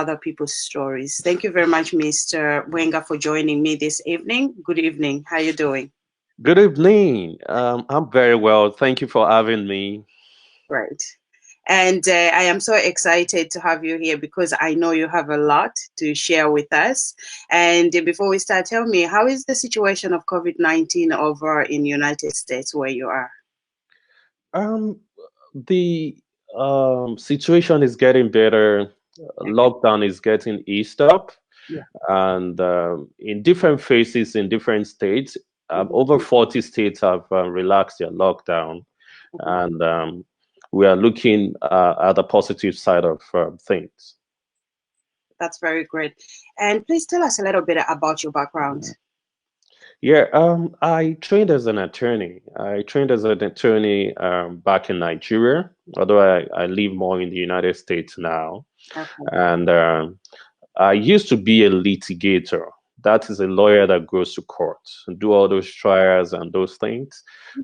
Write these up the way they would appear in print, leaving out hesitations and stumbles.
other people's stories. Thank you very much, Mr. Gbemiga, for joining me this evening. Good evening. How are you doing? Good evening. I'm very well. Thank you for having me. Right. And I am so excited to have you here because I know you have a lot to share with us. And before we start, tell me, how is the situation of COVID-19 over in United States where you are? Um, the situation is getting better. Okay. Lockdown is getting eased up, Yeah. and in different phases in different states, Mhm. over 40 states have relaxed their lockdown, Mhm. and we are looking at the positive side of things. That's very great. And please tell us a little bit about your background. Yeah, I trained as an attorney. I trained as an attorney back in Nigeria, although I live more in the United States now. Okay. And I used to be a litigator. That is a lawyer that goes to court and do all those trials and those things.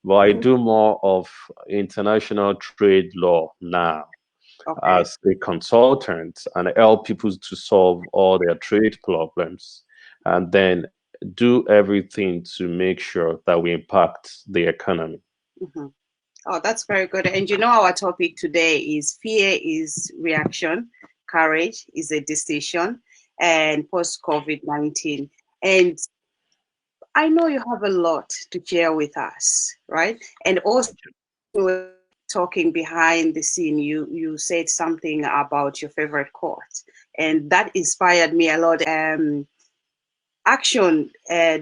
But I Mhm. do more of international trade law now Okay. as a consultant and help people to solve all their trade problems. And then do everything to make sure that we impact the economy. Mhm. Oh, that's very good. And you know, our topic today is fear is reaction, courage is a decision, and post COVID-19. And I know you have a lot to share with us, right? And also, talking behind the scene, you said something about your favorite quote, and that inspired me a lot. Action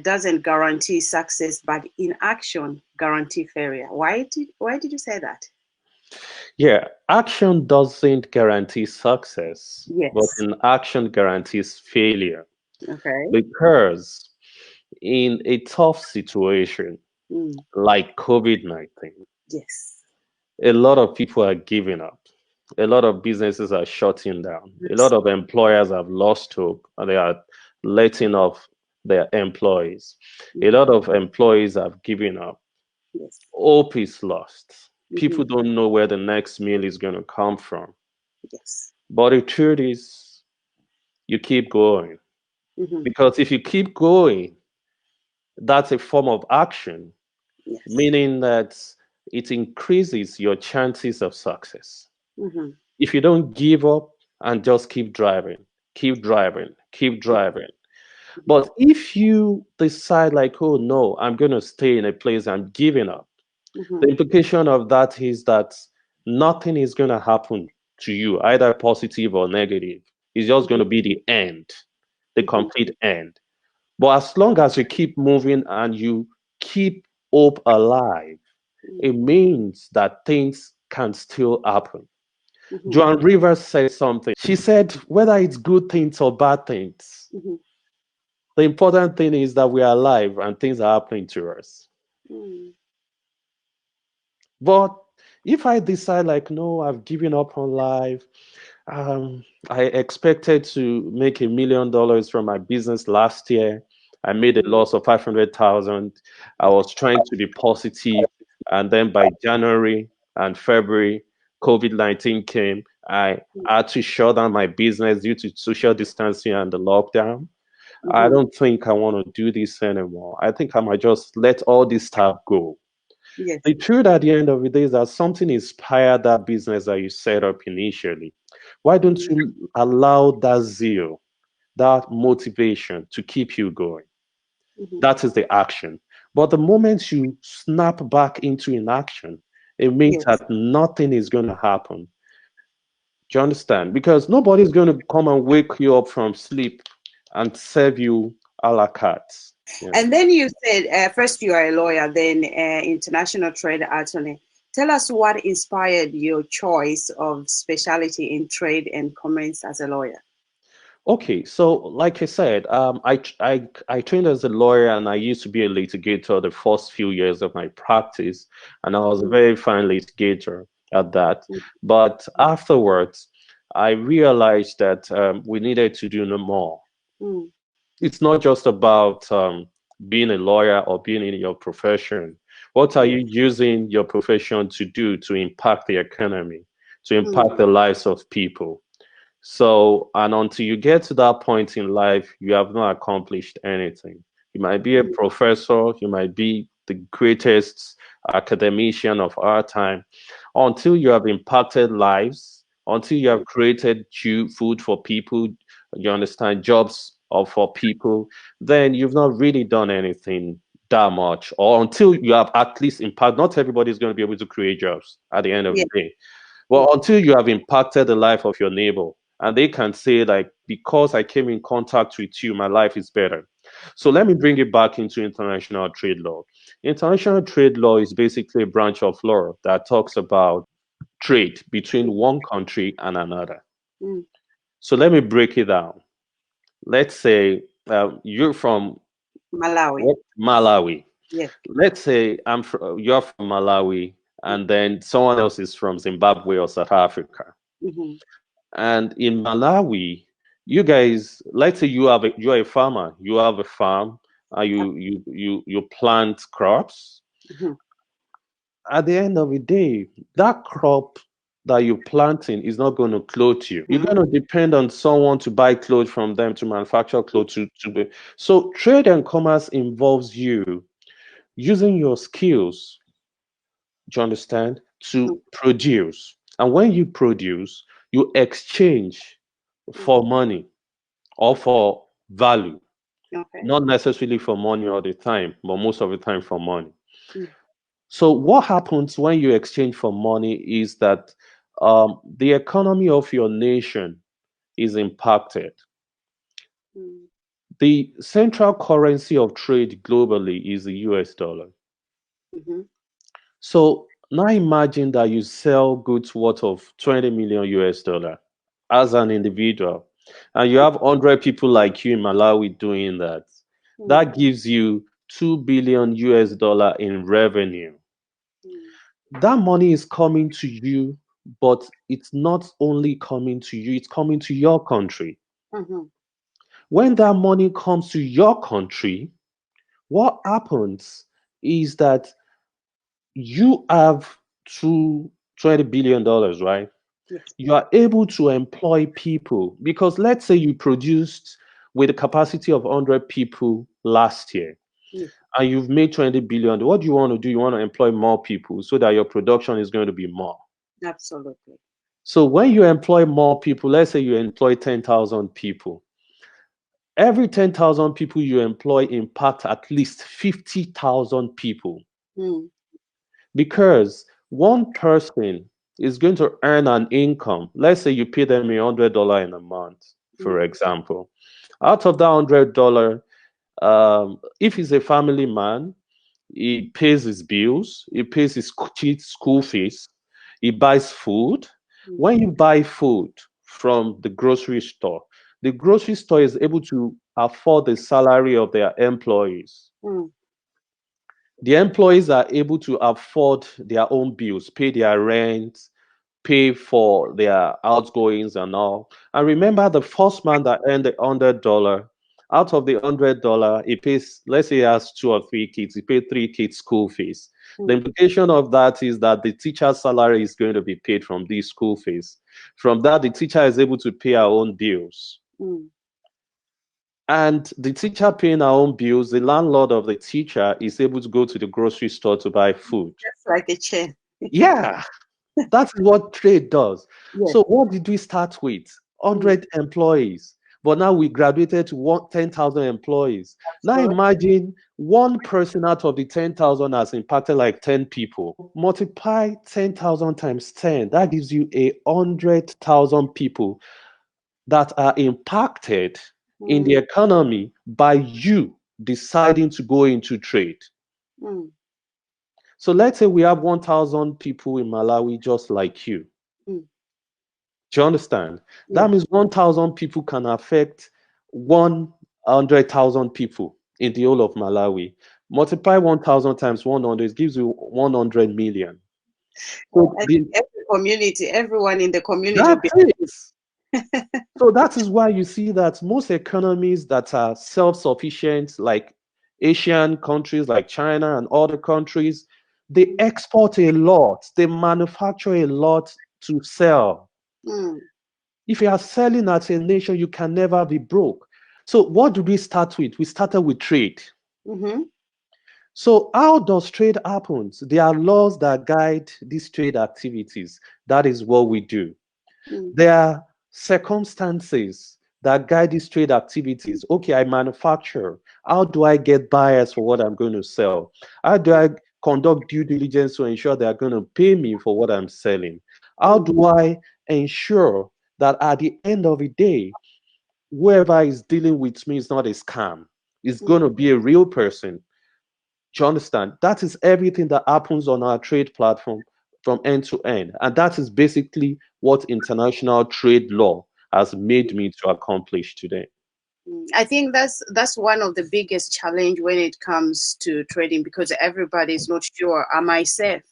doesn't guarantee success, but inaction guarantee failure. Why did you say that? Yeah, action doesn't guarantee success, but Yes. inaction guarantees failure. Okay. Because in a tough situation Mm. like COVID-19, Yes. a lot of people are giving up. A lot of businesses are shutting down. A Yes. lot of employers have lost hope and they are letting off their employees. A Mhm. lot of employees have given up. Yes. Hope is lost. People Hmm. don't know where the next meal is going to come from. Yes. But the truth is, you keep going. Hmm. Because if you keep going, that's a form of action, Yes. meaning that it increases your chances of success. Hmm. If you don't give up and just keep driving, keep driving, keep driving. But if you decide, like, oh no, I'm going to stay in a place, I'm giving up, the Hmm. implication of that is that nothing is going to happen to you, either positive or negative. It's just going to be the end, the Hmm. complete end. But as long as you keep moving and you keep hope alive, it means that things can still happen. Hmm. Joan Rivers said something. She said, whether it's good things or bad things, Hmm. the important thing is that we are alive and things are happening to us. Hmm. But if I decide, like, no, I've given up on life, I expected to make $1 million from my business last year. I made a loss of 500,000. I was trying to be positive, and then by January and February, COVID-19 came. I had to shut down my business due to social distancing and the lockdown. I Hmm. don't think I want to do this anymore. I think I might just let all this stuff go. Yes. The truth at the end of the day is that something inspired that business that you set up initially. Why don't Hmm. you allow that zeal, that motivation to keep you going? Hmm. That is the action. But the moment you snap back into inaction, it means Yes. that nothing is going to happen. Do you understand? Because nobody's going to come and wake you up from sleep and serve you a la carte. Yeah. And then you said, first you are a lawyer, then international trade attorney. Tell us what inspired your choice of specialty in trade and commerce as a lawyer. Okay, so like I said, I trained as a lawyer and I used to be a litigator the first few years of my practice, and I was a Mm. very fine litigator at that. But afterwards, I realized that we needed to do no more. Mm. It's not just about being a lawyer or being in your profession. What are Yes. you using your profession to do to impact the economy, to Mm. impact the lives of people? So, and until you get to that point in life, you have not accomplished anything. You might be a Mm, professor, you might be the greatest academician of our time. Until you have impacted lives, until you have created food for people, you understand, jobs or for people, then you've not really done anything that much. Or until you have at least impact, not everybody is going to be able to create jobs at the end of yeah. the day. Mm, Well, until you have impacted the life of your neighbor, and they can say, like, because I came in contact with you, my life is better. So let me bring it back into international trade law. International trade law is basically a branch of law that talks about trade between one country and another. mm. So let me break it down. Let's say you're from Malawi. Malawi. Yes. Let's say you're from Malawi, and then someone else is from Zimbabwe or South Africa. Mm-hmm. And in Malawi, you guys, let's say you're a farmer, you have a farm, you plant crops. Mm-hmm. At the end of the day, that crop that you're planting is not going to clothe you. You're Mm-hmm. going to depend on someone to buy clothes from them, to manufacture clothes so trade and commerce involves you using your skills, do you understand, to produce. And when you produce, you exchange for money or for value, Okay. not necessarily for money all the time, but most of the time for money. Mm, So, what happens when you exchange for money is that the economy of your nation is impacted. mm, The central currency of trade globally is the US dollar. mm-hmm. So, now imagine that you sell goods worth of 20 million US dollar as an individual, and you have 100 people like you in Malawi doing that. Mm, That gives you 2 billion US dollar in revenue. mm, That money is coming to you, but it's not only coming to you, it's coming to your country. mm-hmm. When that money comes to your country, what happens is that you have two $20 billion, right? Yes. You are able to employ people because let's say you produced with a capacity of 100 people last year Yes. and you've made 20 billion. What do you want to do? You want to employ more people so that your production is going to be more. Absolutely. So when you employ more people, let's say you employ 10,000 people, every 10,000 people you employ impact at least 50,000 people Mm, because one person is going to earn an income. Let's say you pay them $100 in a month, for mm, example. Out of that $100, if he's a family man, he pays his bills, he pays his kids' school fees, he buys food. mm, When you buy food from the grocery store is able to afford the salary of their employees. mm, The employees are able to afford their own bills, pay their rent, pay for their outgoings and all. And remember, the first man that earned $100, out of the $100, he pays, let's say he has 2 or 3 kids, he paid 3 kids school fees. The mm, implication of that is that the teacher's salary is going to be paid from these school fees. From that, the teacher is able to pay her own bills. mm. And the teacher paying her own bills, the landlord of the teacher is able to go to the grocery store to buy food. Just like a chain. Yeah, that's what trade does. Yes. So what did we start with? Mm, 100 employees. But now we graduated to 10,000 employees. Now absolutely. imagine one person out of the 10,000 has impacted like 10 people. Multiply 10,000 times 10. That gives you 100,000 people that are impacted in the Mm, economy by you deciding to go into trade. mm, So let's say we have 1,000 people in Malawi just like you. mm. Do you understand? Yes. That means 1,000 people can affect 100,000 people in the whole of Malawi. Multiply 1,000 times 100, it gives you 100 million. So And every community, everyone in the community will that's be. it. So that is why you see that most economies that are self-sufficient, like Asian countries like China and other countries, they Mm, export a lot, they manufacture a lot to sell. mm, If you are selling as a nation, you can never be broke. So what did we start with? We started with trade. Mm-hmm. So how does trade happen? There are laws that guide these trade activities. That is what we do. Mm. There are circumstances that guide these trade activities. Okay, I manufacture. How do I get buyers for what I'm going to sell? How do I conduct due diligence to ensure they are going to pay me for what I'm selling? How Mm. do I ensure that at the end of the day, whoever is dealing with me is not a scam? It's Mm. going to be a real person. Do you understand? That is everything that happens on our trade platform from end to end. And that is basically what international trade law has made me to accomplish today. I think that's one of the biggest challenge when it comes to trading, because everybody's not sure, am I safe?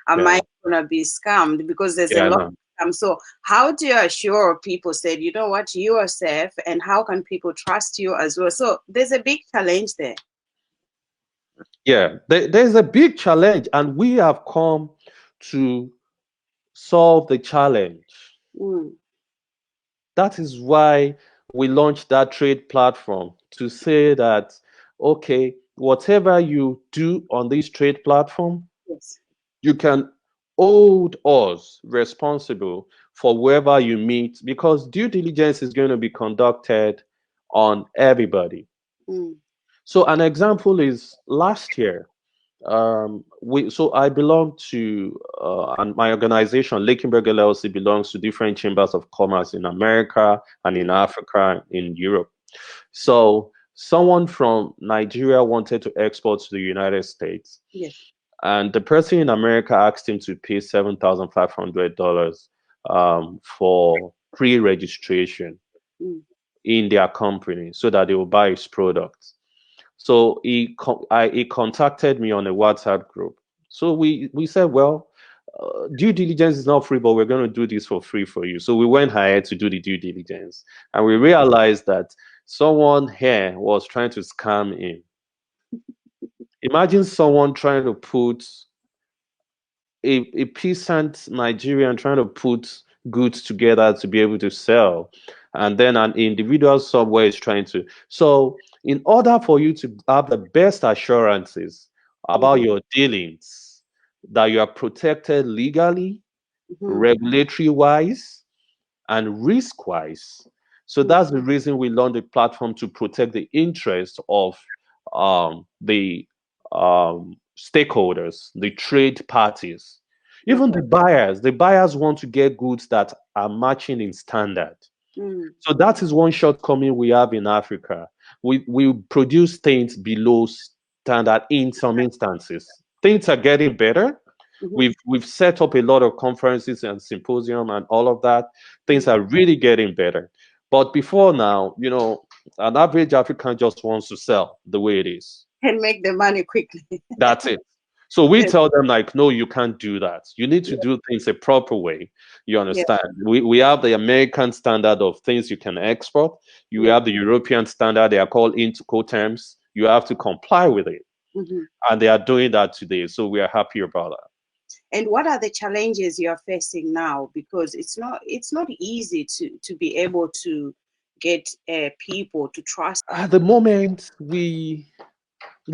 Am Yeah, I gonna be scammed? Because there's a yeah, lot no. of scams. So how do you assure people, said, you know what, you are safe, and how can people trust you as well? So there's a big challenge there. Yeah, there's a big challenge, and we have come to solve the challenge. Mm. That is why we launched that trade platform to say that, okay, whatever you do on this trade platform, Yes. you can hold us responsible for whoever you meet, because due diligence is going to be conducted on everybody. Mm. So an example is last year, I belong to and my organization LakinBerg LLC belongs to different chambers of commerce in America and in Africa, in Europe. So someone from Nigeria wanted to export to the United States, Yes. and the person in America asked him to pay $7,500 for pre-registration Mm. in their company so that they will buy his products. So he contacted me on a WhatsApp group. So we said, well, due diligence is not free, but we're going to do this for free for you. So we went ahead to do the due diligence, and we realized that someone here was trying to scam him. Imagine someone trying to put a peasant Nigerian trying to put goods together to be able to sell, and then an individual somewhere is trying to. So, in order for you to have the best assurances about Mm-hmm. your dealings, that you are protected legally, Mm-hmm. regulatory wise, and risk wise. So Mm. that's the reason we launched the platform, to protect the interest of the stakeholders, the trade parties, even Okay. the buyers. The buyers want to get goods that are matching in standard. Mm. So that is one shortcoming we have in Africa. We produce things below standard in some instances. Things are getting better. Mm-hmm. We've set up a lot of conferences and symposium and all of that. Things Mm. are really getting better. But before now, an average African just wants to sell the way it is. And make the money quickly. That's it. So we Yes. tell them, like, no, you can't do that. You need to Yes. do things a proper way. You Yes. understand? We have the American standard of things you can export. You Yes. have the European standard. They are called Incoterms. You have to comply with it. Mm-hmm. And they are doing that today. So we are happy about that. And what are the challenges you are facing now? Because it's not easy to be able to get people to trust. At the moment, we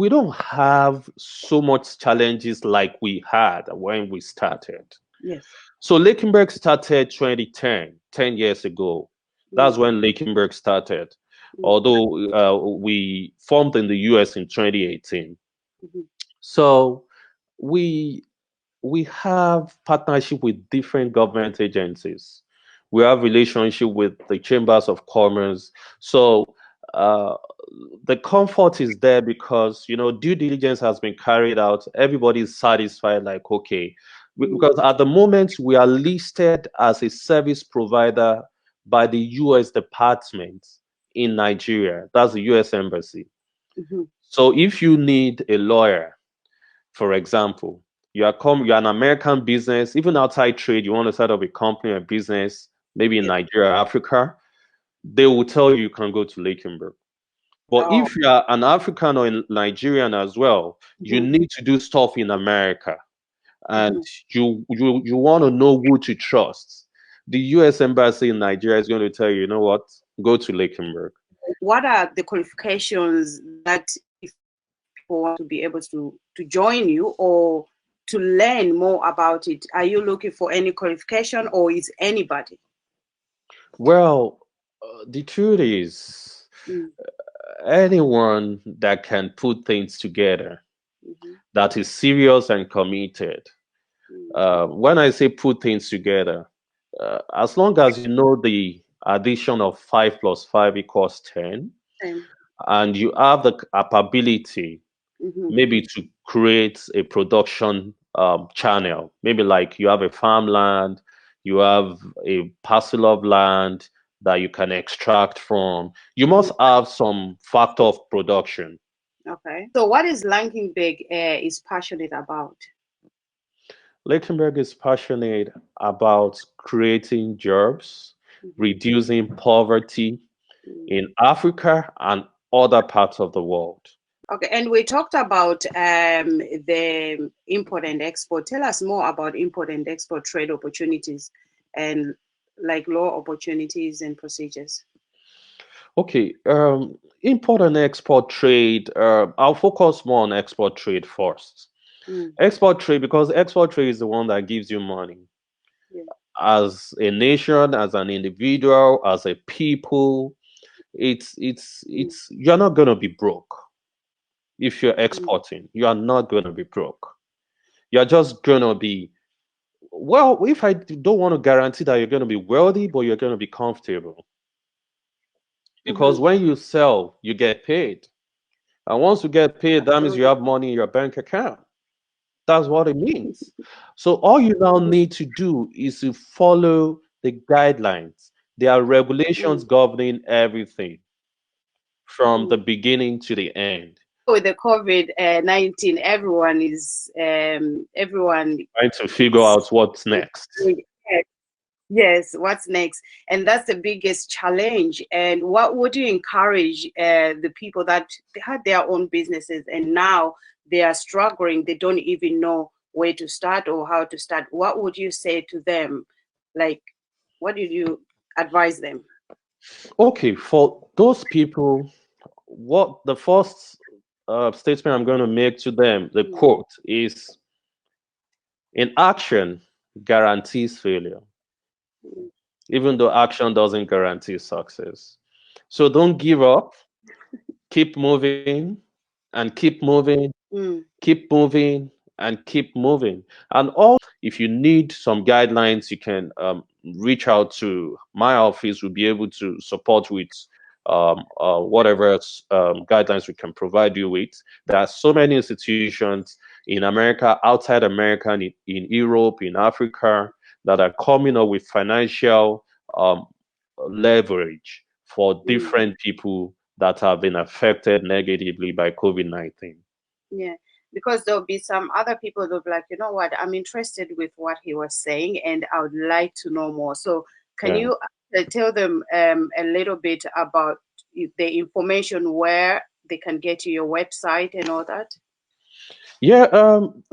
don't have so much challenges like we had when we started. Yes. So LakinBerg started 2010, 10 years ago. Mm. That's when LakinBerg started. Mm. Although we formed in the US in 2018. Mhm. So we we have partnership with different government agencies. We have relationship with the chambers of commerce. So uh, the comfort is there because due diligence has been carried out. Everybody is satisfied. Like, okay, Mm. because at the moment we are listed as a service provider by the U.S. Department in Nigeria. That's the U.S. Embassy. Mhm. So if you need a lawyer, for example, you're an American business, even outside trade, you want to set up a company or business, maybe in Yes. Nigeria, Africa, they will tell you you can go to Lakenburg. But Oh. if you are an African or a Nigerian as well, you Mhm. need to do stuff in America, and Mhm. you want to know who to trust. The US Embassy in Nigeria is going to tell you, you know what, go to LakinBerg. What are the qualifications that if people want to be able to join you or to learn more about it? Are you looking for any qualification or is anybody? Well, the truth is, Mm, anyone that can put things together, mhm, that is serious and committed. mm, When I say put things together, as long as you know the addition of 5 plus 5 equals 10, same. and you have the capability Mhm, maybe to create a production channel, maybe like you have a farmland, you have a parcel of land that you can extract from, you mhm. must have some factor of production. Okay. So what is LakinBerg is passionate about? Lichtenberg is passionate about creating jobs, Mhm, reducing poverty mm. in Africa and other parts of the world. Okay, and we talked about the import and export. Tell us more about import and export trade opportunities and like law opportunities and procedures. Okay, import and export trade. I'll focus more on export trade first. Mm, Export trade, because export trade is the one that gives you money. yeah. As a nation, as an individual, as a people, Mm, you're not gonna be broke if you're mm, exporting. You are not gonna be broke. You're just gonna be, well, if I don't want to guarantee that you're gonna be wealthy, but you're gonna be comfortable. Because mhm. when you sell, you get paid. And once you get paid, that means you Absolutely. have money in your bank account. That's what it means. So all you now Mhm, need to do is to follow the guidelines. There are regulations mm, governing everything from the mm. beginning to the end. With the COVID-19, everyone Trying to figure is out what's next. yes, what's next? And that's the biggest challenge. And what would you encourage the people that they had their own businesses and now they are struggling, they don't even know where to start or how to start? What would you say to them? Like, what did you advise them? Okay, for those people, what the first statement I'm going to make to them, the Mm, quote is, inaction guarantees failure, mm, even though action doesn't guarantee success. So don't give up, keep moving, and keep moving, mm, keep moving, and keep moving. And also, if you need some guidelines, you can reach out to my office. We'll be able to support with whatever guidelines we can provide you with. There are so many institutions in America, outside America, in Europe, in Africa, that are coming up with financial um, leverage for mm. different people that have been affected negatively by COVID-19. Yeah, because there'll be some other people that'll be like, you know what, I'm interested with what he was saying and I would like to know more. So can Yeah. you tell them a little bit about the information where they can get to your website and all that? Yeah,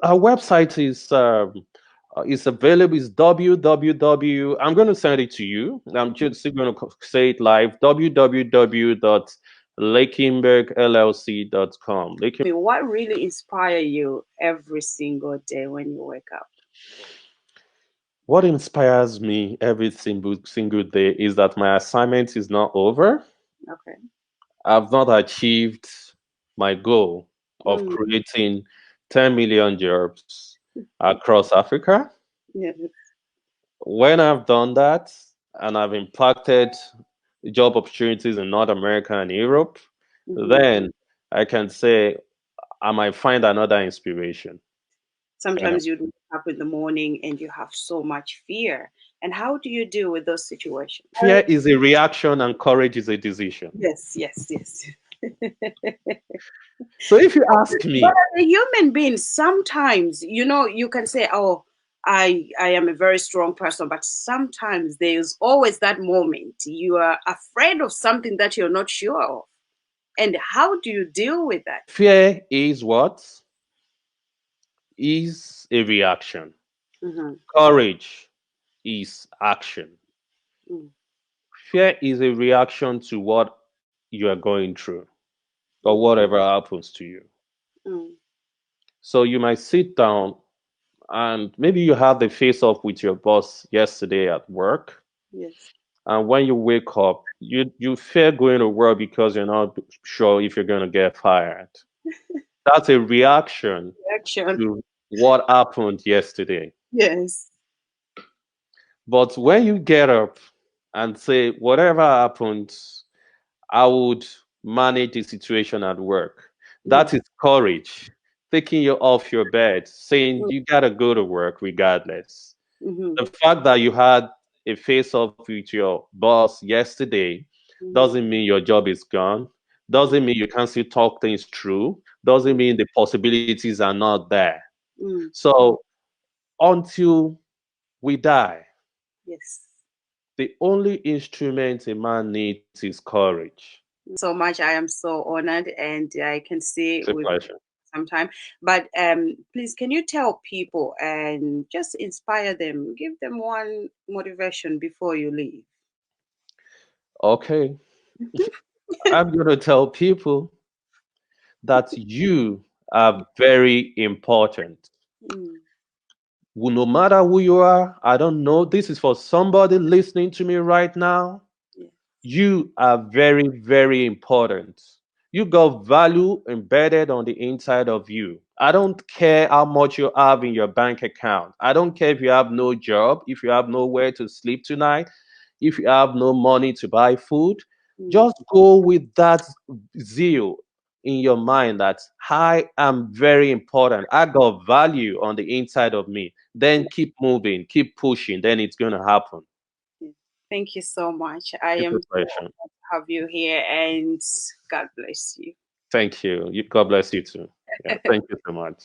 our website is available. Is www. I'm going to send it to you. I'm just going to say it live. www.lakinbergllc.com. What really inspire you every single day when you wake up? What inspires me every single day is that my assignment is not over. Okay. I've not achieved my goal of Mm, creating 10 million jobs across Africa. yeah. When I've done that and I've impacted job opportunities in North America and Europe, Hmm. then I can say I might find another inspiration. You know, Sometimes you wake up in the morning and you have so much fear. And how do you deal with those situations? fear is a reaction and courage is a decision. Yes, yes, yes. So if you ask But me, as a human being, sometimes, you can say, oh, I am a very strong person, but sometimes there's always that moment you are afraid of something that you're not sure of. And how do you deal with that? fear is what? Is a reaction. Hmm. Courage is action. Mm. Fear is a reaction to what you are going through or Mm. whatever happens to you. Mm. So you might sit down and maybe you had the face off with your boss yesterday at work. Yes. And when you wake up, you fear going to work because you're not sure if you're going to get fired. That's a reaction Reaction. to what happened yesterday. Yes. But when you get up and say, whatever happens, I would manage the situation at work. Mm. That is courage, taking you off your bed, saying Mm. you gotta go to work regardless. Mm-hmm. The fact that you had a face off with your boss yesterday Mm-hmm. doesn't mean your job is gone, doesn't mean you can't still talk things through, doesn't mean the possibilities are not there. Mm. So until we die, Yes. the only instrument a man needs is courage. So much. I am so honored, and I can see It's a we've pleasure. some time. But please, can you tell people and just inspire them, give them one motivation before you leave? Okay, I'm going to tell people that you are very important. Mm. Well, no matter who you are, I don't know. This is for somebody listening to me right now. Yeah. You are very, very important. You got value embedded on the inside of you. I don't care how much you have in your bank account. I don't care if you have no job, if you have nowhere to sleep tonight, if you have no money to buy food. Mm. Just go with that zeal in your mind that I am very important. I got value on the inside of me. Then keep moving, keep pushing, then it's going to happen. Yeah. Thank you so much. I It's am a so pleasure. honored to have you here, and God bless you. Thank you. God bless you too. Yeah, thank you so much.